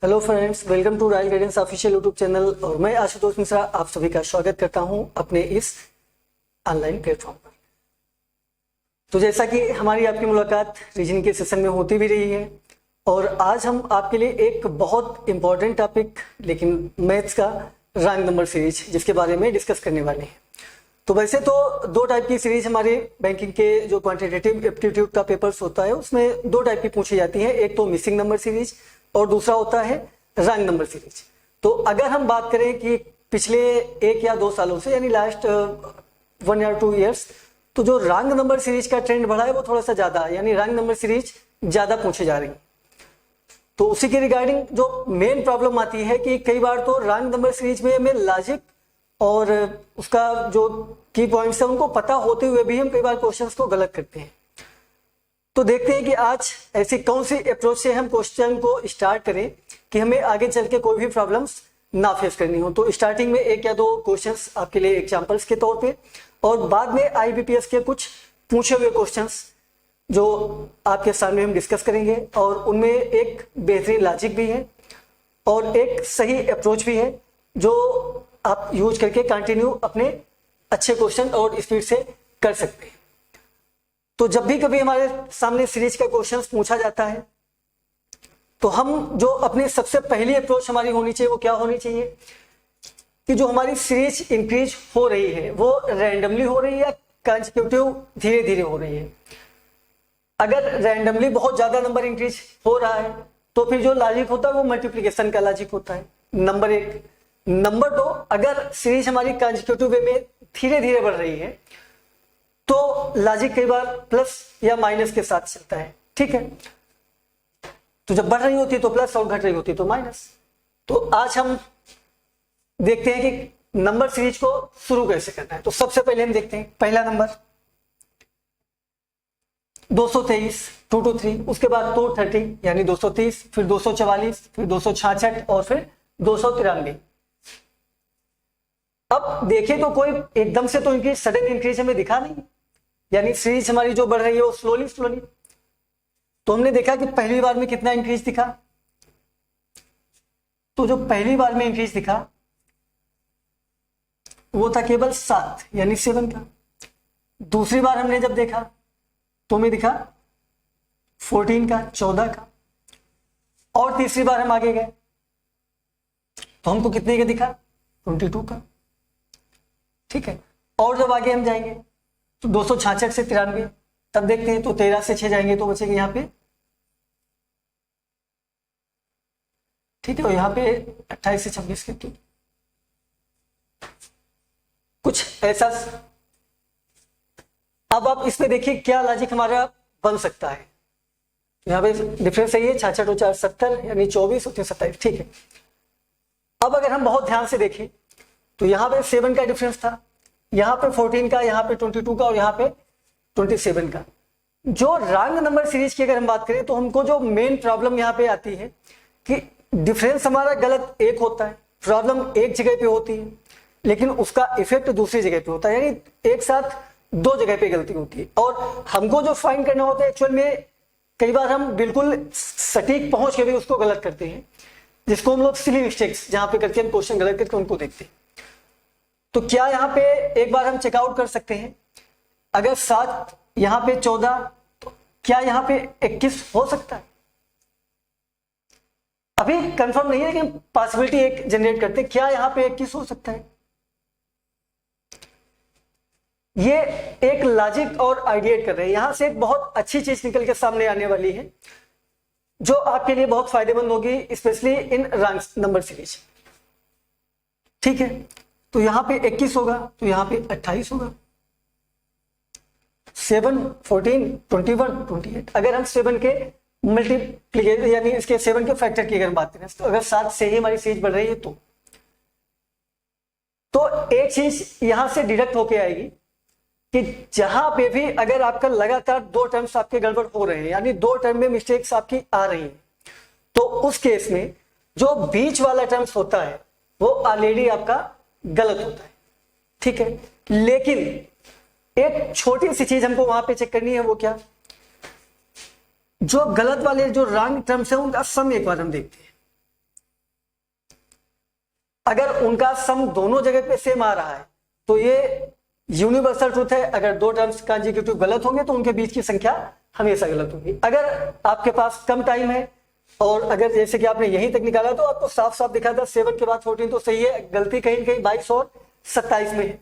Hello friends, welcome to Royal Guidance official YouTube channel. और मैं आशुतोष मिश्रा आप सभी का स्वागत करता हूं अपने इस ऑनलाइन प्लेटफॉर्म पर। तो जैसा कि हमारी आपकी मुलाकात रीजनिंग के सेशन में होती भी रही है, और आज हम आपके लिए एक बहुत इंपॉर्टेंट टॉपिक लेकिन मैथ्स का रैंक नंबर सीरीज जिसके बारे में डिस्कस करने वाले हैं। तो वैसे तो दो टाइप की सीरीज हमारे बैंकिंग के जो क्वांटिटेटिव एप्टीट्यूड का पेपर्स होता है उसमें दो टाइप की पूछी जाती है, एक तो मिसिंग नंबर सीरीज और दूसरा होता है रैंक नंबर सीरीज। तो अगर हम बात करें कि पिछले 1 या 2 सालों से यानी लास्ट 1 या 2 ईयर्स, तो जो रैंक नंबर सीरीज का ट्रेंड बढ़ा है वो थोड़ा सा ज्यादा है, यानी रैंक नंबर सीरीज ज्यादा पूछे जा रही है। तो उसी के रिगार्डिंग जो मेन प्रॉब्लम आती है कि कई बार तो रैंक नंबर सीरीज में हमें लॉजिक और उसका जो की पॉइंट्स है उनको पता होते हुए भी हम कई बार क्वेश्चंस को गलत करते हैं। तो देखते हैं कि आज ऐसी कौन सी अप्रोच से हम क्वेश्चन को स्टार्ट करें कि हमें आगे चल के कोई भी प्रॉब्लम्स ना फेस करनी हो। तो स्टार्टिंग में 1 या 2 क्वेश्चंस आपके लिए एग्जांपल्स के तौर पे, और बाद में आईबीपीएस के कुछ पूछे हुए क्वेश्चंस जो आपके सामने हम डिस्कस करेंगे, और उनमें एक बेहतरीन लॉजिक भी है और एक सही अप्रोच भी है जो आप यूज करके कंटिन्यू अपने अच्छे क्वेश्चन और स्पीड से कर सकते हैं। तो जब भी कभी हमारे सामने सीरीज का क्वेश्चंस पूछा जाता है तो हम जो अपनी सबसे पहली अप्रोच हमारी होनी चाहिए वो क्या होनी चाहिए कि जो हमारी सीरीज इंक्रीज हो रही है वो रैंडमली हो रही है या कंसेक्यूटिव धीरे धीरे हो रही है। अगर रैंडमली बहुत ज्यादा नंबर इंक्रीज हो रहा है तो फिर जो लॉजिक होता है वो मल्टीप्लिकेशन का लॉजिक होता है, नंबर 1। नंबर 2, अगर सीरीज हमारी कंसेक्यूटिव वे में धीरे धीरे बढ़ रही है तो लॉजिक कई बार प्लस या माइनस के साथ चलता है, ठीक है। तो जब बढ़ रही होती है तो प्लस और घट रही होती है तो माइनस। तो आज हम देखते हैं कि नंबर सीरीज को शुरू कैसे करना है। तो सबसे पहले हम देखते हैं पहला नंबर 223, 2 to 3, उसके बाद 230 यानी 230, फिर 244, फिर 266 और फिर 293। अब देखें तो कोई एकदम से तो इंक्रीज, सडन इंक्रीज हमें दिखा नहीं, यानी सीरीज हमारी जो बढ़ रही है वो स्लोली। तो हमने देखा कि पहली बार में कितना इंक्रीज दिखा, तो जो पहली बार में इंक्रीज दिखा वो था केवल 7 यानी 7 का। दूसरी बार हमने जब देखा तो हमें दिखा 14 का, 14 का, और तीसरी बार हम आगे गए तो हमको कितने का दिखा, 22 का, ठीक है। और जब आगे हम जाएंगे तो 266 से 93, तब देखते हैं तो 13 से 6 जाएंगे तो बचेंगे यहाँ पे, ठीक है। और यहाँ पे 28 से 26 के कुछ ऐसा। अब आप इसमें देखिए क्या लॉजिक हमारा बन सकता है। यहाँ पे डिफरेंस सही है, 66 और 4 70 यानी 24 और 27, ठीक है। अब अगर हम बहुत ध्यान से देखें तो यहाँ पे 7 का डिफरेंस था, यहाँ पे 14 का, यहाँ पे 22 का और यहाँ पे 27 का। जो रैंक नंबर सीरीज की अगर हम बात करें तो हमको जो मेन प्रॉब्लम यहाँ पे आती है कि डिफरेंस हमारा गलत एक होता है, प्रॉब्लम एक जगह पे होती है लेकिन उसका इफेक्ट दूसरी जगह पे होता है, यानी एक साथ 2 जगह पे गलती होती है। और हमको जो फाइंड करना होता है एक्चुअल में कई बार हम बिल्कुल सटीक पहुंच के भी उसको गलत करते हैं, जिसको हम लोग सिली मिस्टेक्स जहां पे करके हम क्वेश्चन गलत करके उनको देखते हैं। तो क्या यहाँ पे एक बार हम चेकआउट कर सकते हैं, अगर 7 यहाँ पे 14 तो क्या यहाँ पे 21 हो सकता है? अभी कंफर्म नहीं है लेकिन पॉसिबिलिटी एक जनरेट करते हैं, क्या यहाँ पे 21 हो सकता है? ये एक लॉजिक और आइडिएट कर रहे हैं। यहां से एक बहुत अच्छी चीज निकल के सामने आने वाली है जो आपके लिए बहुत फायदेमंद होगी, specially in rank number series, ठीक है। तो यहां पे 21 होगा तो यहां पे 28 होगा, 7, 14, 21, 28। अगर हम 7 के मल्टीप्लीकेशन यानी इसके 7 के फैक्टर की अगर हम बात करें तो अगर 7 से ही हमारी सीरीज बढ़ रही है तो एक चीज यहां से डिडक्ट होके आएगी कि जहां पे भी अगर आपका लगातार 2 टर्म्स आपके गड़बड़ हो रहे हैं, यानी 2 टर्म में मिस्टेक्स आपकी आ रही हैं, तो उस केस में जो बीच वाला टर्म्स होता है वो ऑलरेडी आपका गलत होता है, ठीक है। लेकिन एक छोटी सी चीज हमको वहां पे चेक करनी है, वो क्या, जो गलत वाले जो रॉन्ग टर्म्स है उनका सम एक बार हम देखते हैं। अगर उनका सम दोनों जगह पे सेम आ रहा है तो ये यूनिवर्सल ट्रूथ है। अगर दो टर्म्स कंसेक्यूटिव गलत होंगे तो उनके बीच की संख्या हमेशा गलत होगी। अगर आपके पास कम टाइम है और अगर जैसे कि आपने यहीं तक निकाला तो आपको साफ साफ दिखा था 7 के बाद 14 तो सही है, गलती कहीं न कहीं 22 और 27 में है,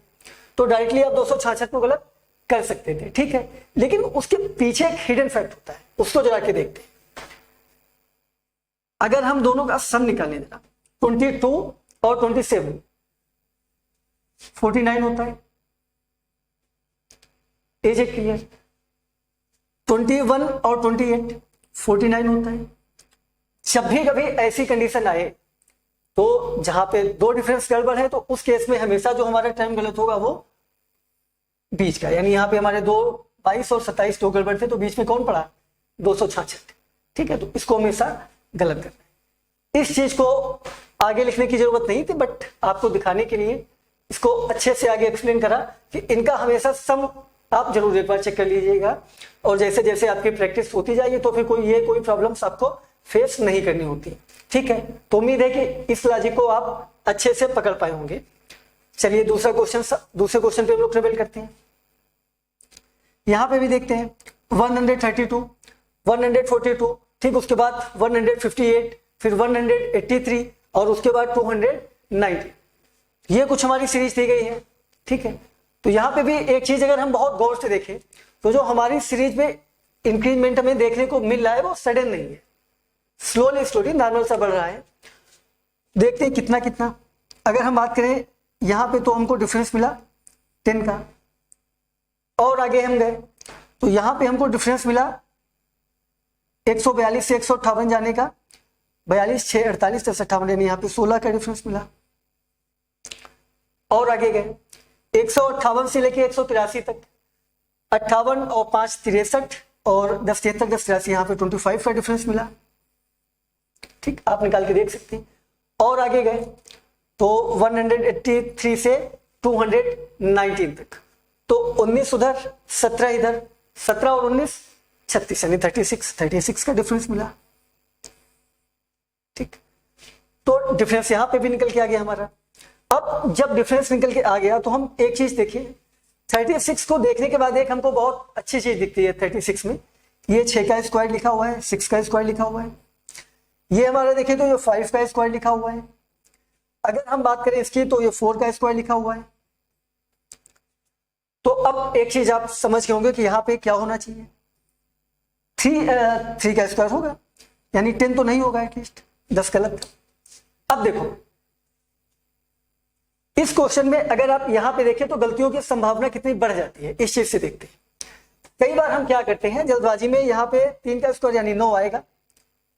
तो डायरेक्टली आप 266 को गलत कर सकते थे, ठीक है। लेकिन उसके पीछे एक हिडन फैक्ट होता है, उसको जरा के देखते हैं। अगर हम दोनों का सम निकालने देना 22 और 27 49 होता है, इज इट क्लियर? 21 और 28 49 होता है। जब भी कभी ऐसी कंडीशन आए तो जहां पे दो डिफरेंस गड़बड़ है तो उस केस में हमेशा जो हमारा टर्म गलत होगा वो बीच का, यानी यहाँ पे हमारे 22 और 27 दो गड़बड़ थे तो बीच में कौन पड़ा? 266, ठीक है। तो इसको हमेशा गलत करना है। इस चीज को आगे लिखने की जरूरत नहीं थी, बट आपको दिखाने के लिए इसको अच्छे से आगे एक्सप्लेन करा कि इनका हमेशा सम आप जरूर एक बार चेक कर लीजिएगा, और जैसे जैसे आपकी प्रैक्टिस होती जाएगी तो फिर कोई प्रॉब्लम्स आपको फेस नहीं करनी होती, ठीक है। तो उम्मीद है कि इस लॉजिक को आप अच्छे से पकड़ पाए होंगे। चलिए दूसरे क्वेश्चन पे हम लोग ट्रेवल करते हैं। यहां पे भी देखते हैं 132, 142, ठीक, उसके बाद 158, फिर 183 और उसके बाद 290। ये कुछ हमारी सीरीज दी गई है, ठीक है। तो यहां पे भी एक चीज अगर हम बहुत गौर से देखें तो जो हमारी सीरीज में इंक्रीजमेंट हमें देखने को मिल रहा है वो सडन नहीं है, स्लोली नॉर्मल सा बढ़ रहा है। देखते हैं कितना कितना। अगर हम बात करें यहां पे तो हमको डिफरेंस मिला 10 का, और आगे हम गए तो यहां पे हमको डिफरेंस मिला 142 से 158 जाने का, 42 6 48 10 58, यानी यहाँ पे 16 का डिफरेंस मिला। और आगे गए 158 से लेके 183 तक, 58 और 5 63 और 10 73 10 83, यहाँ पे 25 का डिफरेंस मिला, ठीक, आप निकाल के देख सकते हैं। और आगे गए तो 183 से 219 तक, तो 19 उधर 17 इधर, 17 और 19 36, यानी 36 का डिफरेंस मिला, ठीक। तो डिफरेंस यहां पे भी निकल के आ गया हमारा। अब जब डिफरेंस निकल के आ गया तो हम एक चीज देखिए, 36 को देखने के बाद एक हमको बहुत अच्छी चीज दिखती है 36 में, ये 6 का स्क्वायर लिखा हुआ है, 6 का स्क्वायर लिखा हुआ है, ये हमारा देखें तो ये 5 का स्क्वायर लिखा हुआ है। अगर हम बात करें इसकी तो ये 4 का स्क्वायर लिखा हुआ है। तो अब एक चीज आप समझ के होंगे कि यहाँ पे क्या होना चाहिए, 3 का स्क्वायर होगा, यानी 10 तो नहीं होगा, एटलीस्ट 10 गलत। अब देखो इस क्वेश्चन में अगर आप यहां पे देखें तो गलतियों की संभावना कितनी बढ़ जाती है, इस चीज से देखते हैं। कई बार हम क्या करते हैं जल्दबाजी में, यहाँ पे 3 का स्क्वायर यानी 9 आएगा,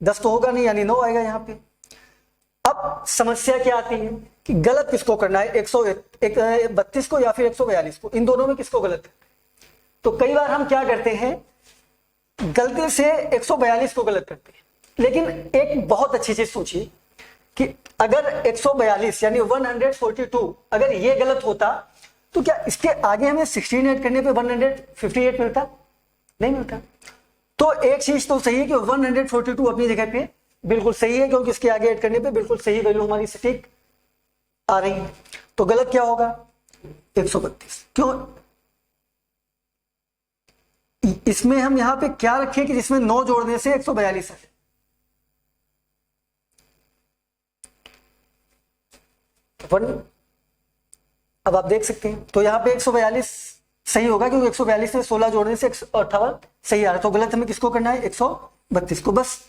10 तो होगा नहीं, यानी 9 आएगा यहाँ पे। अब समस्या क्या आती है कि गलत किसको करना है, 132 को या फिर 142 को, इन दोनों में किसको गलत है। तो कई बार हम क्या करते हैं गलती से 142 को गलत करते हैं। लेकिन एक बहुत अच्छी चीज सोचिए कि अगर 142 यानी 142 अगर ये गलत होता तो क्या इसके आगे हमें 16 ऐड करने पे 158 मिलता? नहीं मिलता। तो एक चीज तो सही है कि 142 अपनी जगह पे बिल्कुल सही है, क्योंकि इसके आगे ऐड करने पे बिल्कुल सही वैल्यू हमारी सटीक आ रही है। तो गलत क्या होगा? 132। क्यों? इसमें हम यहां पे क्या रखें कि जिसमें 9 जोड़ने से 142 है। अब आप देख सकते हैं तो यहां पे 142 सही होगा, क्योंकि 142 में 16 जोड़ने से 158 सही आ रहा है। तो गलत हमें किसको करना है? 132 को। बस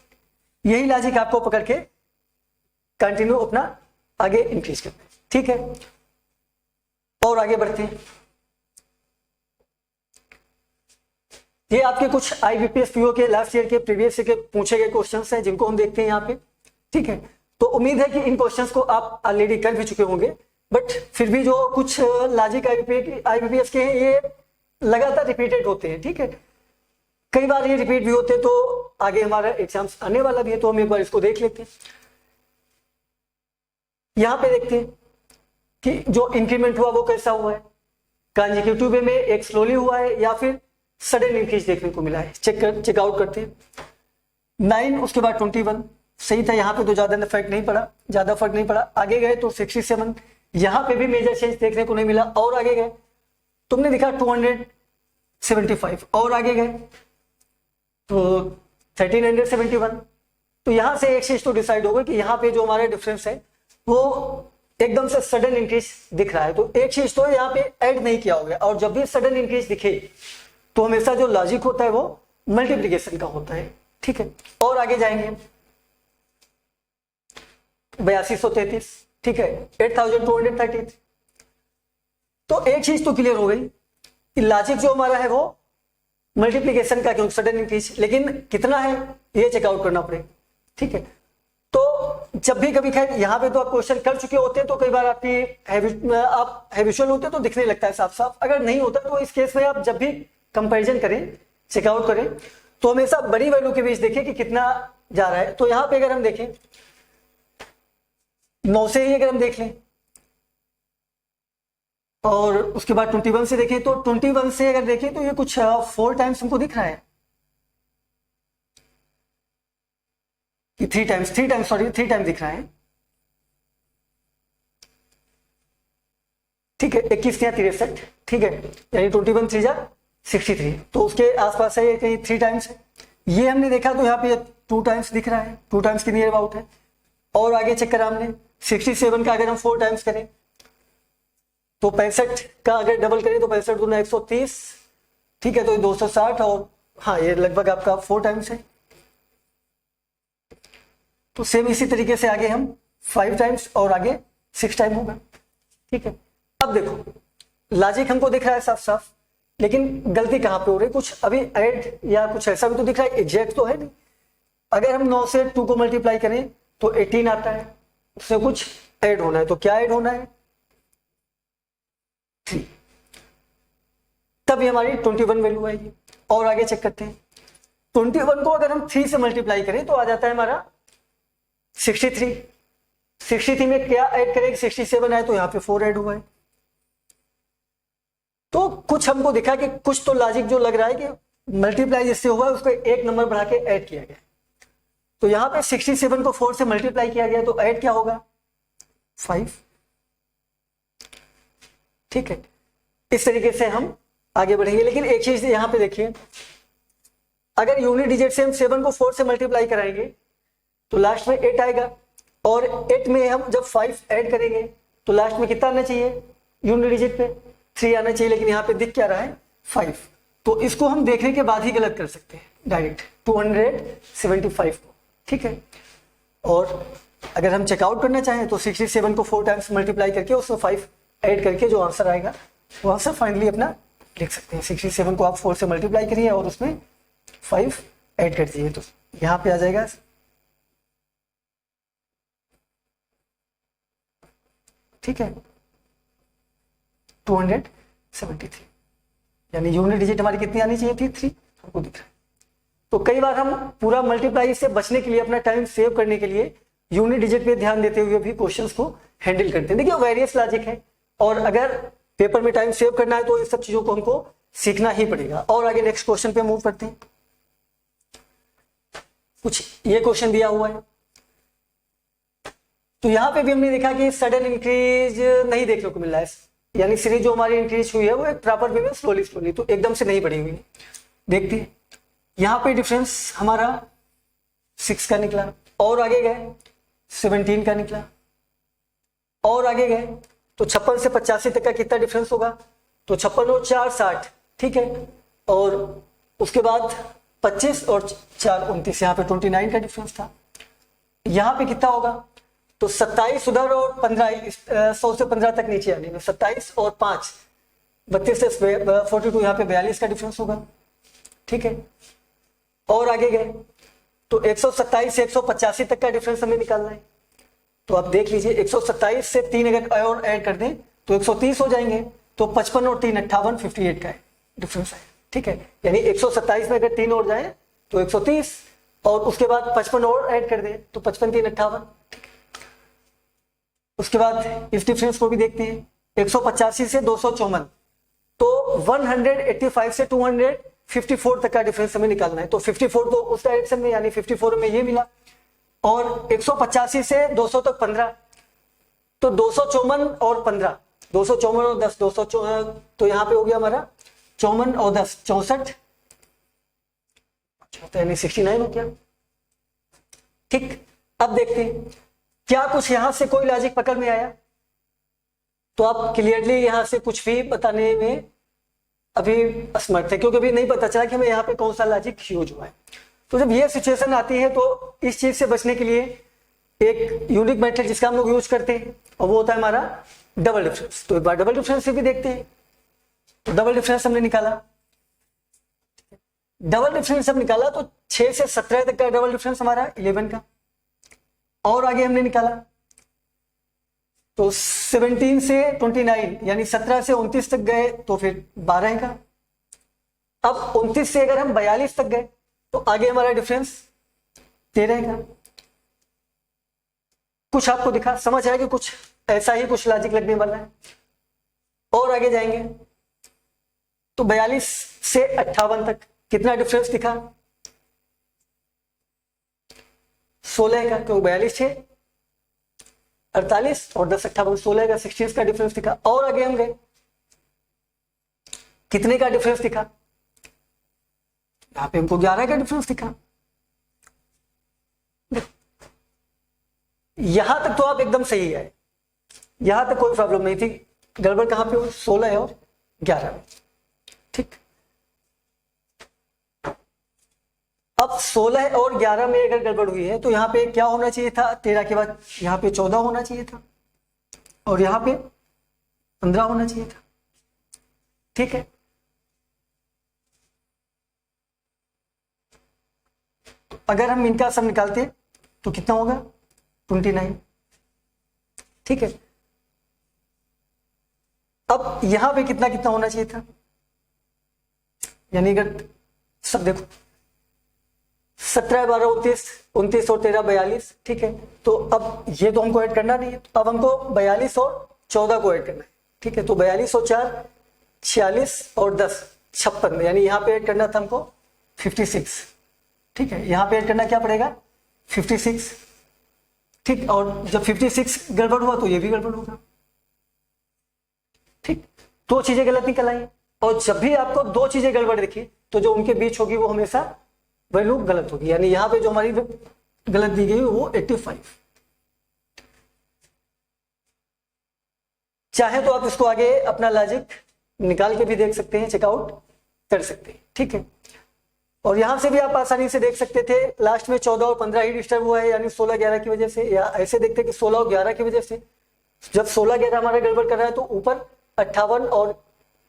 यही लॉजिक आपको पकड़ के कंटिन्यू अपना आगे इंक्रीज करना है, ठीक है। और आगे बढ़ते हैं। ये आपके कुछ आईबीपीएस पीओ के लास्ट ईयर के प्रीवियस ईयर के पूछे गए क्वेश्चंस हैं, जिनको हम देखते हैं यहाँ पे, ठीक है। तो उम्मीद है कि इन क्वेश्चंस को आप ऑलरेडी कर भी चुके होंगे, बट फिर भी जो कुछ लॉजिक आईबीपीएस के हैं ये लगातार रिपीटेड होते हैं, ठीक है। कई बार ये रिपीट भी होते हैं, तो आगे हमारा एग्जाम्स आने वाला भी है, तो हम एक बार इसको देख लेते हैं। यहां पे देखते हैं कि जो इंक्रीमेंट हुआ वो कैसा हुआ है, कंसेक्यूटिव वे में एक स्लोली हुआ है या फिर सडन इंक्रीज देखने को मिला है। चेकआउट करते हैं। 9 उसके बाद 21, सही था, यहाँ पे तो ज्यादा फर्क नहीं पड़ा, ज्यादा फर्क नहीं पड़ा। आगे गए तो 67, यहाँ पे भी मेजर चेंज देखने को नहीं मिला। और आगे गए तुमने दिखा 275, और आगे गए तो 1371। तो यहां से एक चीज तो डिसाइड होगा कि यहाँ पे जो हमारा डिफरेंस है वो एकदम से सडन इंक्रीज दिख रहा है। तो एक चीज तो यहाँ पे ऐड नहीं किया होगा, और जब भी सडन इंक्रीज दिखे तो हमेशा जो लॉजिक होता है वो मल्टीप्लीकेशन का होता है, ठीक है। और आगे जाएंगे 8233, ठीक है, 8233। तो एक चीज तो क्लियर हो गई कि लॉजिक जो हमारा है वो मल्टीप्लीकेशन का, क्योंकि सडन इंक्रीज, लेकिन कितना है ये चेकआउट करना पड़ेगा, ठीक है। तो जब भी कभी, खैर यहाँ पे तो आप क्वेश्चन कर चुके होते हैं तो कई बार आपकी आप हैबिचुअल होते हैं तो दिखने लगता है साफ साफ। अगर नहीं होता तो इस केस में आप जब भी कंपैरिजन करें, चेकआउट करें, तो हमेशा बड़ी वैल्यू के बीच देखें कि कितना जा रहा है। तो यहाँ पे अगर हम देखें 9 से ही अगर हम देख लें, और उसके बाद 21 से देखें, तो 21 से अगर देखें तो ये कुछ 4 टाइम्स हमको दिख रहा है कि 3 टाइम्स दिख रहा है, ठीक है। 21 या 63, ठीक है, यानी 21 3 जा 63, तो उसके आसपास है, कहीं 3 टाइम्स है। ये हमने देखा तो यहाँ पे 2 टाइम्स दिख रहा है, 2 टाइम्स के नियर अबाउट है। और आगे चेक करा हमने 67 का अगर हम 4 टाइम्स करें तो 65 का अगर डबल करें तो 65 दूना 130, ठीक है, तो 260, और हाँ ये लगभग आपका 4 टाइम्स है। तो सेम इसी तरीके से आगे हम 5 टाइम्स और आगे 6 टाइम होगा, ठीक है। अब देखो लॉजिक हमको दिख रहा है साफ साफ, लेकिन गलती कहाँ पे हो रही है, कुछ अभी ऐड या कुछ ऐसा भी तो दिख रहा है, एग्जैक्ट तो है नहीं। अगर हम 9 से 2 को मल्टीप्लाई करें तो 18 आता है, उससे कुछ ऐड होना है, तो क्या ऐड होना है 3, तभी हमारी 21 वैल्यू आएगी। और आगे चेक करते हैं 21 को अगर हम 3 से मल्टीप्लाई करें तो आ जाता है हमारा 63। 63 में क्या ऐड करें, 67 आए तो यहाँ पे 4 ऐड हुआ है। तो कुछ हमको दिखा कि कुछ तो लॉजिक जो लग रहा है कि मल्टीप्लाई जिससे हुआ है उसको 1 नंबर बढ़ा के ऐड किया गया। तो यहाँ पे 67 को 4 से मल्टीप्लाई किया गया तो ऐड क्या होगा 5, ठीक है। इस तरीके से हम आगे बढ़ेंगे। लेकिन एक चीज यहाँ पे देखिए, अगर यूनिट डिजिट से हम 7 को 4 से मल्टीप्लाई कराएंगे तो लास्ट में 8 आएगा, और 8 में हम जब 5 ऐड करेंगे तो लास्ट में कितना आना चाहिए यूनिट डिजिट पे 3 आना चाहिए, लेकिन यहाँ पे दिख क्या रहा है 5। तो इसको हम देखने के बाद ही गलत कर सकते हैं डायरेक्ट 275 को, ठीक है। और अगर हम चेकआउट करना चाहें तो 67 को 4 टाइम्स मल्टीप्लाई करके उसमें 5 ऐड करके जो आंसर आएगा वो आंसर फाइनली अपना लिख सकते हैं। 67 को आप 4 से मल्टीप्लाई करिए और उसमें 5 ऐड कर दीजिए, तो यहाँ पे आ जाएगा, ठीक है, 273, यानी यूनिट डिजिट हमारी कितनी आनी चाहिए थी 3, हमको दिख रहा है। तो कई बार हम पूरा मल्टीप्लाई से बचने के लिए, अपना टाइम सेव करने के लिए यूनिट डिजिट पे ध्यान देते हुए भी क्वेश्चंस को हैंडल करते हैं। देखिए वेरियस लॉजिक है, और अगर पेपर में टाइम सेव करना है तो इन सब चीजों को हमको सीखना ही पड़ेगा। और आगे नेक्स्ट क्वेश्चन पे मूव करते हैं। कुछ ये क्वेश्चन दिया हुआ है, तो यहां पे भी हमने देखा कि सडन इंक्रीज नहीं देखने को मिल रहा है, यानी सीरीज जो हमारी इंक्रीज हुई है वो एक प्रॉपर वे में स्लोली स्लोली, तो एकदम से नहीं बढ़ी हुई। देखते हैं यहाँ पे डिफरेंस हमारा 6 का निकला, और आगे गए 17 का निकला, और आगे गए तो 56 से 85 तक का कितना डिफरेंस होगा, तो 56 और 4 60, ठीक है। और उसके बाद 25 और 4 29, यहाँ पे 29 का डिफरेंस था। यहाँ पे कितना होगा, तो 27 उधर और 15 100 से 15 तक नीचे आने में, 27 और 5 32 से 42, यहाँ पे 42 का डिफरेंस होगा, ठीक है। और आगे गए तो 127 से 185 तक का डिफरेंस हमें निकालना है। तो आप देख लीजिए 127 से 3 अगर और ऐड कर दें तो 130 हो जाएंगे, तो 55 और 3 58 58 का डिफरेंस है, ठीक है। यानी 127 में अगर 3 और जाए तो 130, और उसके बाद 55 और ऐड कर दें तो 55 3 58। उसके बाद इस डिफरेंस को भी देखते हैं, 185 से 254, तो 185 से 254 तक का डिफरेंस हमें निकालना है। तो 54 तो उस डायरेक्शन में, यानी 54 में ये मिला, और 185 से 200 तक 15, तो 254 और 15, 254 और 10, 254, तो यहाँ पे हो गया हमारा 54 और 10 64, तो यानी 69 हो गया। ठीक, अब देखते हैं क्या कुछ यहां से कोई लॉजिक पकड़ में आया। तो आप क्लियरली यहां से कुछ भी बताने में अभी असमर्थ है, क्योंकि अभी नहीं पता चला कि हमें यहाँ पे कौन सा लॉजिक यूज हुआ है। तो जब ये सिचुएशन आती है तो इस चीज से बचने के लिए एक यूनिक मेथड जिसका हम लोग यूज करते हैं, और वो होता है हमारा डबल डिफरेंस। तो एक बार डबल डिफरेंस से भी देखते हैं। तो डबल डिफरेंस हमने निकाला, डबल डिफरेंस हम निकाला तो 6 से 17 तक का डबल डिफरेंस हमारा 11 का, और आगे हमने निकाला तो 17 से 29 यानी 17 से 29 तक गए तो फिर 12 का। अब 29 से अगर हम 42 तक गए तो आगे हमारा डिफरेंस 13 का। कुछ आपको दिखा, समझ आया कि कुछ ऐसा ही कुछ लॉजिक लगने वाला है। और आगे जाएंगे तो 42 से 58 तक कितना डिफरेंस दिखा, 16 का। तो 42 से 48 और 10 58 16 का, 16 का डिफरेंस दिखा। और आगे हम गए, कितने का डिफरेंस दिखा, यहां पे हमको 11 का डिफरेंस दिखा। यहां तक तो आप एकदम सही है, यहां तक कोई प्रॉब्लम नहीं थी। गड़बड़ कहां पे हो, 16 और 11 में। ठीक, अब 16 और 11 में अगर गड़बड़ हुई है तो यहाँ पे क्या होना चाहिए था, 13 के बाद यहाँ पे 14 होना चाहिए था, और यहाँ पे 15 होना चाहिए था। ठीक है, अगर हम इनका सब निकालते तो कितना होगा, 29। ठीक है, अब यहां पे कितना कितना होना चाहिए था, यानी अगर सब देखो 17 12 29 29 और 13 42। ठीक है, तो अब ये तो हमको ऐड करना नहीं है, अब हमको 42 और 14 को ऐड करना है। ठीक है, तो 42 और 4 46 और 10 56, यानी यहाँ पे ऐड करना था हमको 56। ठीक है, यहाँ पे ऐड करना क्या पड़ेगा, 56। ठीक, और जब 56 गड़बड़ हुआ तो ये भी गड़बड़ होगा। ठीक, दो चीजें गलत निकल आई, और जब भी आपको दो चीजें गड़बड़ दिखी तो जो उनके बीच होगी वो हमेशा वैल्यू गलत होगी। यानी यहां पे जो हमारी गलत दी गई वो 85। चाहे तो आप इसको आगे अपना लॉजिक निकाल के भी देख सकते हैं, चेकआउट कर सकते हैं। ठीक है, और यहां से भी आप आसानी से देख सकते थे लास्ट में 14 और 15 ही डिस्टर्ब हुआ है, यानी 16 11 की वजह से, या ऐसे देखते कि 16 और 11 की वजह से। जब 16 11 हमारा गड़बड़ कर रहा है तो ऊपर 58 और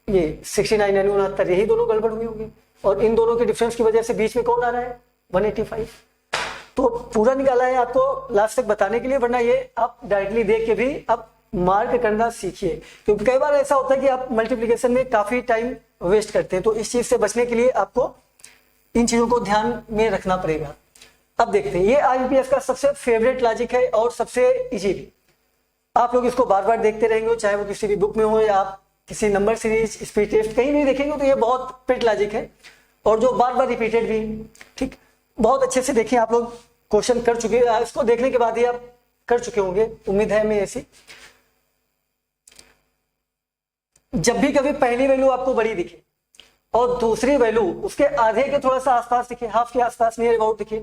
ये 69 यानी 69, यही दोनों गड़बड़ हुई होगी, और इन दोनों के डिफरेंस की वजह से बीच में कौन आ रहा है, 185। तो पूरा निकाला है आपको लास्ट तक बताने के लिए, वरना ये आप डायरेक्टली देख के भी आप मार्क करना सीखिए, क्योंकि कई बार ऐसा होता है कि आप मल्टीप्लिकेशन में काफी टाइम वेस्ट करते हैं। तो इस चीज से बचने के लिए आपको इन चीजों को ध्यान में रखना पड़ेगा। अब देखते हैं, ये आईबीपीएस का सबसे फेवरेट लॉजिक है और सबसे इजी भी। आप लोग इसको बार बार देखते रहेंगे, चाहे वो किसी भी बुक में हो या आप किसी नंबर सीरीज, स्पीड टेस्ट कहीं भी देखेंगे, तो ये बहुत पेट लॉजिक है और जो बार बार रिपीटेड भी। ठीक, बहुत अच्छे से देखिए, आप लोग क्वेश्चन कर चुके हैं, इसको देखने के बाद ही आप कर चुके होंगे, उम्मीद है मैं ऐसी। जब भी कभी पहली वैल्यू आपको बड़ी दिखे और दूसरी वैल्यू उसके आधे के थोड़ा सा आसपास दिखे, हाफ के आसपास, नियर अबाउट दिखे,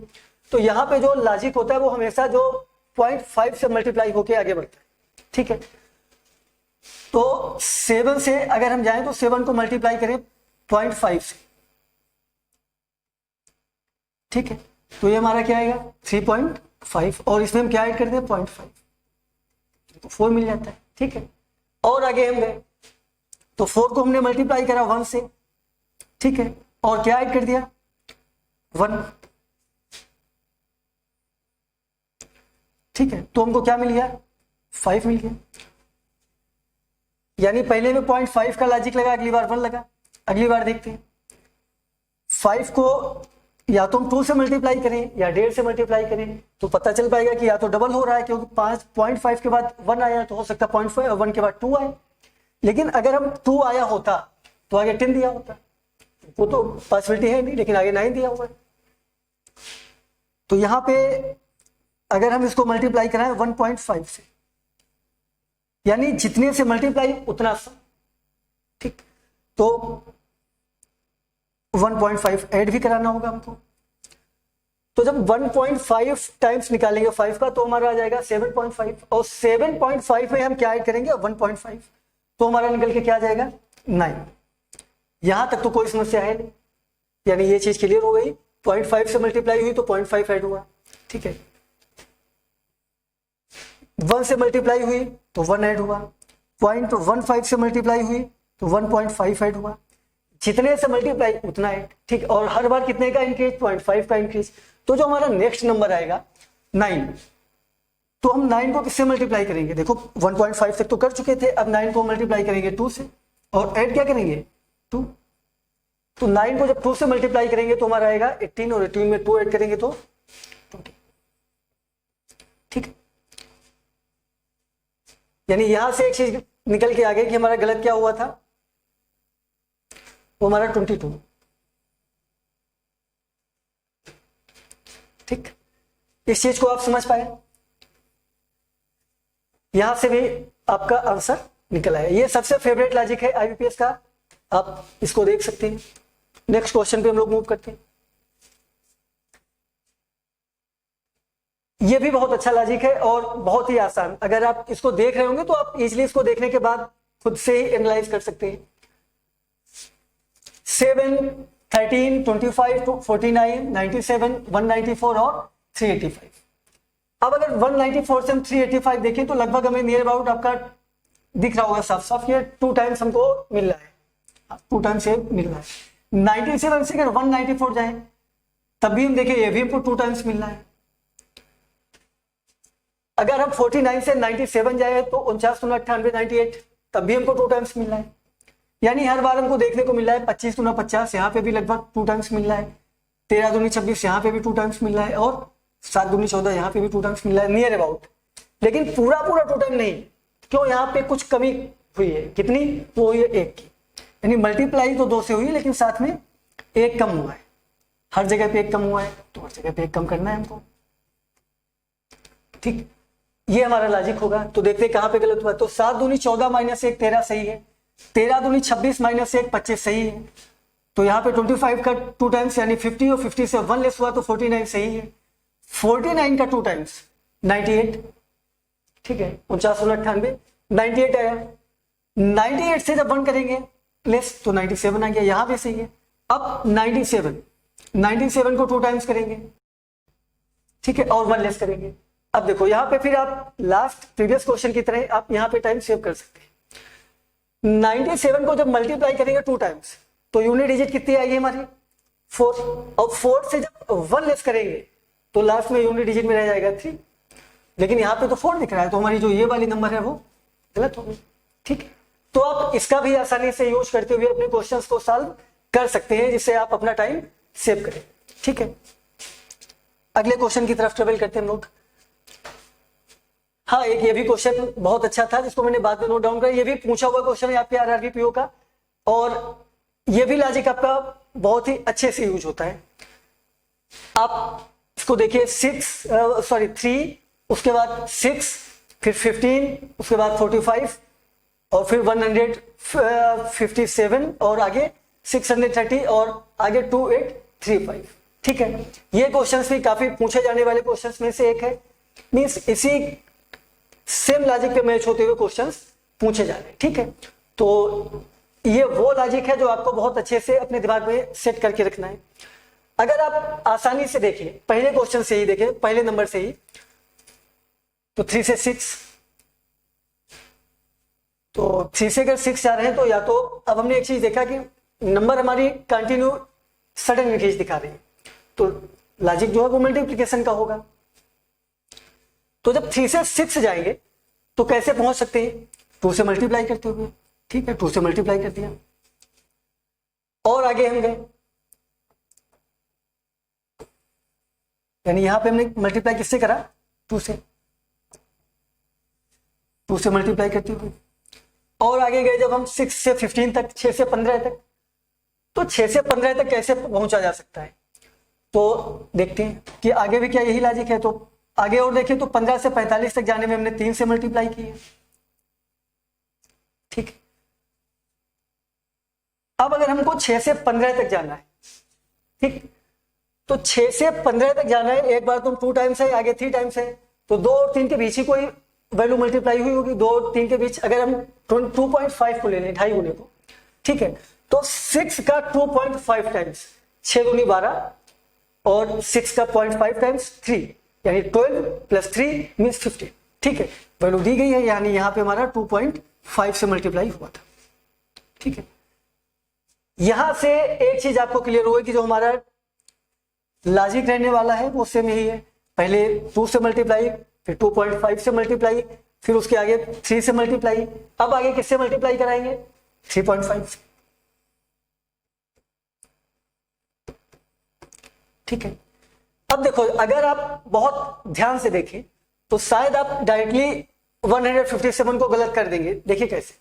तो यहाँ पे जो लॉजिक होता है वो हमेशा जो 0.5 से मल्टीप्लाई होके आगे बढ़ता है। ठीक है, तो 7 से अगर हम जाएं तो 7 को मल्टीप्लाई करें 0.5 से। ठीक है, तो ये हमारा क्या आएगा, 3.5, और इसमें हम क्या ऐड कर दें, 0.5, तो 4 मिल जाता है। ठीक है, और आगे हम गए तो 4 को हमने मल्टीप्लाई करा 1 से। ठीक है, और क्या ऐड कर दिया, 1। ठीक है, तो हमको क्या मिल गया, 5 मिल गया। यानी पहले में 0.5 का लॉजिक लगा, अगली बार 1 लगा। अगली बार देखते हैं, 5 को या तो हम 2 से मल्टीप्लाई करें या 1.5 से मल्टीप्लाई करें, तो पता चल पाएगा कि या तो डबल हो रहा है, क्योंकि 0.5 के बाद 1 आया, तो हो सकता है 0.5 और 1 के बाद 2 आए। लेकिन अगर हम 2 आया होता तो आगे 10 दिया होता, वो तो पॉसिबिलिटी है नहीं, लेकिन आगे 9 दिया हुआ है। तो यहाँ पे अगर हम इसको मल्टीप्लाई कराएं 1.5 से, यानी जितने से मल्टीप्लाई उतना सा, ठीक, तो 1.5 ऐड भी कराना होगा हमको। तो जब 1.5 टाइम्स निकालेंगे 5 का तो हमारा आ जाएगा 7.5, और 7.5 में हम क्या ऐड करेंगे 1.5, तो हमारा निकल के क्या आ जाएगा 9। यहां तक तो कोई समस्या है नहीं, यानी ये चीज क्लियर हो गई। 0.5 से मल्टीप्लाई हुई तो 0.5 ऐड हुआ, ठीक है। 1 से मल्टीप्लाई हुई तो 1 ऐड हुआ, 0.15 से मल्टीप्लाई हुई तो 1.5 ऐड हुआ, जितने से मल्टीप्लाई उतना ऐड, ठीक। और हर बार कितने का इंक्रीज, 0.5 का इंक्रीज। तो जो हमारा नेक्स्ट नंबर आएगा 9, तो हम 9 को किससे मल्टीप्लाई करेंगे, देखो 1.5 तक तो कर चुके थे, अब 9 को मल्टीप्लाई करेंगे 2 से, और ऐड क्या करेंगे 2। तो 9 को जब 2 से मल्टीप्लाई करेंगे तो हमारा आएगा 18, और 18 में 2 ऐड करेंगे तो 20, ठीक। यानी यहां से एक चीज निकल के आ गई कि हमारा गलत क्या हुआ था, वो हमारा 22, ठीक। इस चीज को आप समझ पाए, यहां से भी आपका आंसर निकल आया। ये सबसे फेवरेट लॉजिक है आईबीपीएस का, आप इसको देख सकते हैं। नेक्स्ट क्वेश्चन पे हम लोग मूव करते हैं। ये भी बहुत अच्छा लॉजिक है और बहुत ही आसान, अगर आप इसको देख रहे होंगे तो आप इजीली इसको देखने के बाद खुद से ही एनालाइज कर सकते हैं। 7, 13, 25, 49, 97, 194 और 385। अब अगर 194 से हम 385 देखें तो लगभग हमें नियर अबाउट आपका दिख रहा होगा साफ साफ, ये 2 टाइम्स हमको मिल रहा है, 2 टाइम्स से मिल रहा है। 97 से अगर 194 जाए तब भी हम देखें ये भी हमको 2 टाइम्स मिल रहा है। अगर हम 49 से 97 जाए तो 49, 98, 98, तब भी हमको 2 टाइम्स मिल रहा है। यानी हर बार हमको देखने को मिल रहा है 25 गुना 50, यहाँ पे भी लगभग 2 टाइम्स मिल रहा है। 13 दूनी 26, यहाँ पे भी 2 टाइम्स मिल रहा है, और 7 दूनी 14, यहाँ पे भी 2 टाइम्स मिल रहा है नियर अबाउट। लेकिन पूरा 2 टाइम नहीं, क्यों, यहाँ पे कुछ कमी हुई है, कितनी, वो हुई है 1 की। यानी मल्टीप्लाई तो 2 से हुई लेकिन साथ में 1 कम हुआ है, हर जगह पे 1 कम हुआ है, तो हर जगह पे 1 कम करना है हमको, ठीक। ये हमारा लॉजिक होगा। तो देखते हैं कहां पे गलत हुआ। तो 7 दूनी 14 माइनस 1 13 सही है, 13 दूनी 26 माइनस 1 25 सही है। तो यहाँ पे 25 का 2 टाइम्स यानी 50, और 50 से 1 लेस हुआ तो 49 सही है। 49 का 2 टाइम्स 98, ठीक है। 49, 98, 98 आया। 98 से जब 1 करेंगे लेस तो 97 आ गया, यहां भी सही है। अब 97 को 2 टाइम्स करेंगे, ठीक है, और 1 लेस करेंगे। अब देखो यहाँ पे फिर आप लास्ट प्रीवियस क्वेश्चन की तरह आप यहाँ पे टाइम सेव कर सकते हैं। 97 को जब मल्टीप्लाई करेंगे 2 टाइम्स तो यूनिट डिजिट कितनी आएगी हमारी 4, और 4 से जब 1 लेस करेंगे तो लास्ट में यूनिट डिजिट में रह जाएगा 3। लेकिन यहाँ पे तो 4 दिख रहा है, तो हमारी जो ये वाली नंबर है वो गलत होगी, ठीक। तो आप इसका भी आसानी से यूज करते हुए अपने क्वेश्चंस को सॉल्व कर सकते हैं, जिससे आप अपना टाइम सेव करें, ठीक है। अगले क्वेश्चन की तरफ ट्रेवल करते हैं हम लोग। हाँ, एक ये भी क्वेश्चन बहुत अच्छा था जिसको मैंने बाद में नोट डाउन किया। ये भी पूछा हुआ क्वेश्चन है आपके आरआरबी पीओ का, और ये भी लॉजिक आपका बहुत ही अच्छे से यूज होता है। आप इसको देखिए 3, उसके बाद 6, फिर 15, उसके बाद 45, और फिर 157, और आगे 630, और आगे 2835, ठीक है। ये क्वेश्चंस भी काफी पूछे जाने वाले क्वेश्चंस में से एक है, मींस इसी सेम लॉजिक पे मैच होते हुए क्वेश्चंस पूछे जा रहे हैं, ठीक है। तो ये वो लॉजिक है जो आपको बहुत अच्छे से अपने दिमाग में सेट करके रखना है। अगर आप आसानी से देखें, पहले क्वेश्चन से ही देखें, पहले नंबर से ही, तो 3 से 6, तो 3 से अगर 6 जा रहे हैं तो या तो अब हमने एक चीज देखा कि नंबर हमारी कंटिन्यू सडन इंक्रीज दिखा रही है, तो लॉजिक जो है वो मल्टीप्लिकेशन का होगा। तो जब 3 से 6 जाएंगे तो कैसे पहुंच सकते हैं, 2 से मल्टीप्लाई करते हुए, ठीक है। 2 से मल्टीप्लाई कर दिया और आगे हम गए, यानी यहां पे हमने मल्टीप्लाई किससे करा, 2 से, 2 से मल्टीप्लाई करते हुए, और आगे गए जब हम 6 से 15 तक, 6 से 15 तक, तो 6 से 15 तक कैसे पहुंचा जा सकता है। तो देखते हैं कि आगे भी क्या यही लॉजिक है। तो आगे और देखें तो 15 से 45 तक जाने में हमने 3 से मल्टीप्लाई किया। ठीक है, अब अगर हमको 6 से 15 तक जाना है, ठीक, तो 6 से 15 तक जाना है, एक बार तुम 2 टाइम्स है, आगे 3 टाइम्स है, तो 2 और 3 के बीच ही कोई वैल्यू मल्टीप्लाई हुई होगी। 2 और 3 के बीच अगर हम 2.5 को ले लें, 2.5 गुने को, ठीक है, तो 6 का 2.5 टाइम्स 6 दूनी 12 और 6 का 0.5 टाइम्स 3, यानी 12 प्लस 3 मीन्स 15। ठीक है, वैल्यू दी गई है, यानी यहां पे हमारा 2.5 से मल्टीप्लाई हुआ था। ठीक है, यहां से एक चीज आपको क्लियर होगी कि जो हमारा लॉजिक रहने वाला है वो सेम यही है। पहले 2 से मल्टीप्लाई, फिर 2.5 से मल्टीप्लाई, फिर उसके आगे 3 से मल्टीप्लाई, अब आगे किससे मल्टीप्लाई कराएंगे? 3.5 से। ठीक है, अब देखो, अगर आप बहुत ध्यान से देखें तो शायद आप डायरेक्टली 157 को गलत कर देंगे। देखिए कैसे,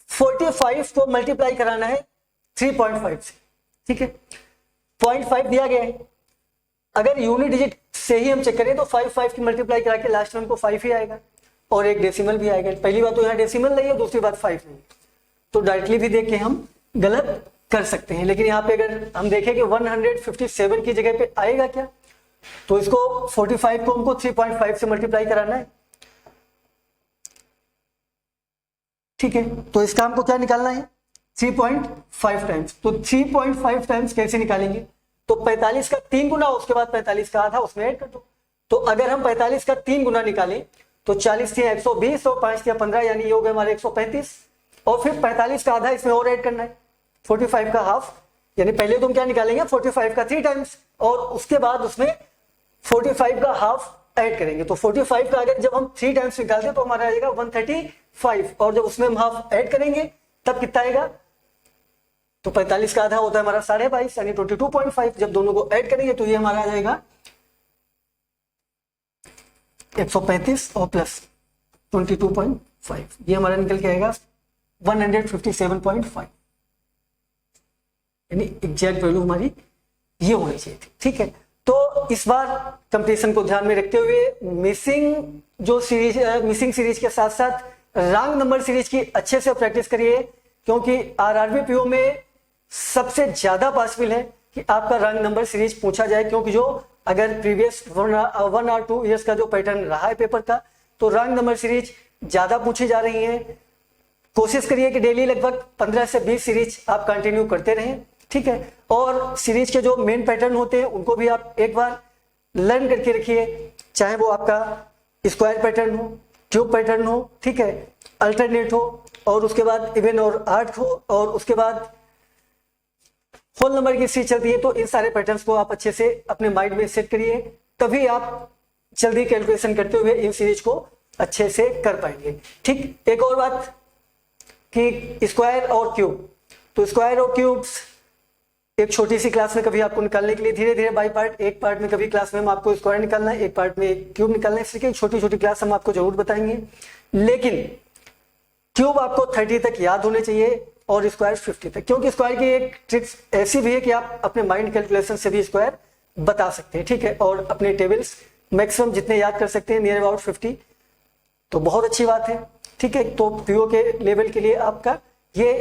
45 को मल्टीप्लाई कराना है 3.5 से। ठीक है, 0.5 दिया गया है, अगर यूनिट डिजिट से ही हम चेक करें तो 5 की मल्टीप्लाई करा के लास्ट में हमको 5 ही आएगा और एक डेसिमल भी आएगा। पहली बात तो यहाँ डेसिमल नहीं है, दूसरी बात 5 नहीं है, तो डायरेक्टली भी देख के हम गलत कर सकते हैं। लेकिन यहाँ पे अगर हम देखें कि 157 की जगह पे आएगा क्या, तो इसको 45 को हमको 3.5 से मल्टीप्लाई कराना है। ठीक है, तो इसका हमको क्या निकालना है? 3.5 टाइम्स। तो 3.5 टाइम्स कैसे निकालेंगे? तो 45 का 3 गुना, उसके बाद 45 का आधा उसमें ऐड कर दो। तो अगर हम 45 का 3 गुना निकालें तो 40 थी 120 और 5 थी 15, यानी ये हो गए हमारे 135, और फिर 45 का आधा इसमें और ऐड करना है, 45 का हाफ, यानी पहले तुम क्या निकालेंगे? 45 का 3 टाइम्स और उसके बाद उसमें 45 का हाफ ऐड करेंगे। तो 45 का अगर जब हम 3 टाइम्स निकालते हैं तो हमारा आएगा 135, और जब उसमें हम हाफ ऐड करेंगे तब कितना आएगा? तो 45 का आधा होता है हमारा 22.5, यानी 22.5। जब दोनों को ऐड करेंगे तो ये हमारा आ जाएगा 135 और प्लस 22.5, ये हमारा निकल के आएगा 157.5, यानी एग्जैक्ट वैल्यू हमारी ये होनी चाहिए थी। ठीक है, तो इस बार कंपटीशन को ध्यान में रखते हुए मिसिंग सीरीज के साथ साथ रैंक नंबर सीरीज की अच्छे से प्रैक्टिस करिए, क्योंकि आरआरबी पीओ में सबसे ज्यादा पॉसिबल है कि आपका रैंक नंबर सीरीज पूछा जाए, क्योंकि जो अगर प्रीवियस 1 और 2 ईयर्स का जो पैटर्न रहा है पेपर का, तो रैंक नंबर सीरीज ज्यादा पूछी जा रही है। कोशिश करिए कि डेली लगभग 15 से 20 सीरीज आप कंटिन्यू करते रहें। ठीक है, और सीरीज के जो मेन पैटर्न होते हैं उनको भी आप एक बार लर्न करके रखिए, चाहे वो आपका स्क्वायर पैटर्न हो, ट्यूब पैटर्न हो, ठीक है, अल्टरनेट हो, और उसके बाद इवन और आर्ट हो, और उसके बाद होल नंबर की सीरीज चलती है। तो इन सारे पैटर्न्स को आप अच्छे से अपने माइंड में सेट करिए, तभी आप जल्दी कैलकुलेशन करते हुए इन सीरीज को अच्छे से कर पाएंगे। ठीक, एक और बात कि स्क्वायर और क्यूब, तो स्क्वायर और क्यूब्स एक छोटी सी क्लास में कभी आपको निकालने के लिए धीरे धीरे बाय पार्ट, एक पार्ट में कभी क्लास में हम आपको स्क्वायर निकालना है, एक पार्ट में क्यूब निकालना है, इसलिए छोटी छोटी क्लास हम आपको जरूर बताएंगे। लेकिन क्यूब आपको 30 तक याद होने चाहिए और स्क्वायर 50 तक, क्योंकि स्क्वायर की एक ट्रिक्स ऐसी भी है कि आप अपने माइंड कैलकुलेशन से भी स्क्वायर बता सकते हैं। ठीक है, और अपने टेबल्स मैक्सिमम जितने याद कर सकते हैं नियर अबाउट 50, तो बहुत अच्छी बात है। ठीक है, तो पीओ के लेवल के लिए आपका ये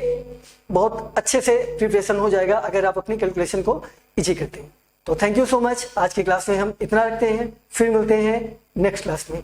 बहुत अच्छे से प्रिपरेशन हो जाएगा अगर आप अपनी कैलकुलेशन को इजी करते हैं। तो थैंक यू सो मच, आज की क्लास में हम इतना रखते हैं, फिर मिलते हैं नेक्स्ट क्लास में।